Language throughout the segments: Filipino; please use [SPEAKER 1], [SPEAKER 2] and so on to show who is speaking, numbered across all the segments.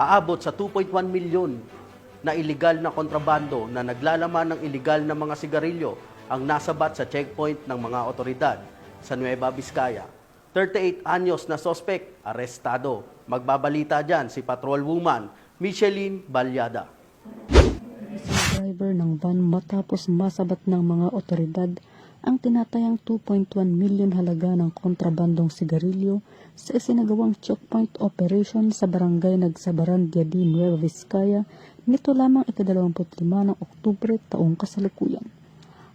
[SPEAKER 1] Aabot sa 2.1 milyon na iligal na kontrabando na naglalaman ng iligal na mga sigarilyo ang nasabat sa checkpoint ng mga otoridad sa Nueva Vizcaya. 38 anyos na sospek, arestado. Magbabalita dyan si patrolwoman Micheline Balyada.
[SPEAKER 2] Isang driver ng van matapos masabat ng mga otoridad ang tinatayang 2.1 milyon halaga ng kontrabandong sigarilyo sa isinagawang checkpoint operation sa barangay Nagsabaran, Diadi, Nueva Vizcaya nito lamang ika-25 ng Oktubre taong kasalukuyan.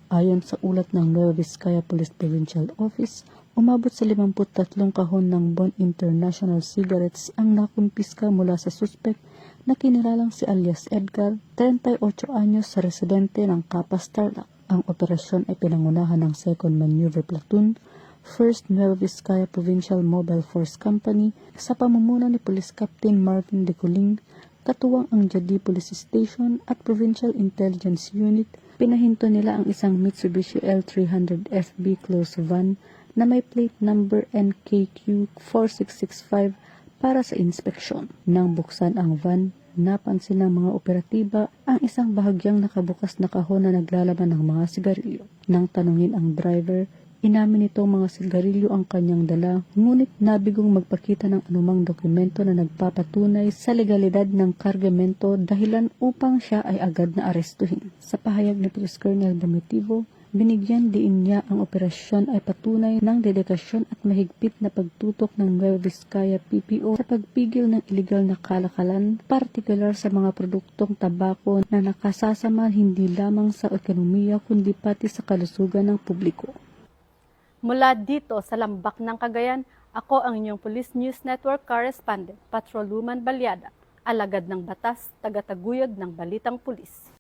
[SPEAKER 2] Ayon sa ulat ng Nueva Vizcaya Police Provincial Office, umabot sa 53 kahon ng Bon International Cigarettes ang nakumpiska mula sa suspect na kinilalang si alias Edgar, 38 anyos sa residente ng Capas Tarlac. Ang operasyon ay pinangunahan ng 2nd Maneuver Platoon, 1st Nueva Vizcaya Provincial Mobile Force Company sa pamumuno ni Police Captain Marvin De Coling, katuwang ang Diadi Police Station at Provincial Intelligence Unit. Pinahinto nila ang isang Mitsubishi L300 FB closed van na may plate number NKQ 4665 para sa inspeksyon. Nang buksan ang van, napansin ng mga operatiba ang isang bahagyang nakabukas na kahon na naglalaman ng mga sigarilyo. Nang tanungin ang driver, inamin nitong mga sigarilyo ang kanyang dala, ngunit nabigong magpakita ng anumang dokumento na nagpapatunay sa legalidad ng kargamento dahilan upang siya ay agad na arestuhin. Sa pahayag ni Police Colonel Domitivo, binigyan diin niya ang operasyon ay patunay ng dedikasyon at mahigpit na pagtutok ng Nueva Vizcaya PPO sa pagpigil ng iligal na kalakalan, partikular sa mga produktong tabako na nakasasama hindi lamang sa ekonomiya kundi pati sa kalusugan ng publiko.
[SPEAKER 3] Mula dito sa Lambak ng Cagayan, ako ang inyong Police News Network correspondent, Patrolwoman Balyada, alagad ng batas, tagataguyod ng balitang pulis.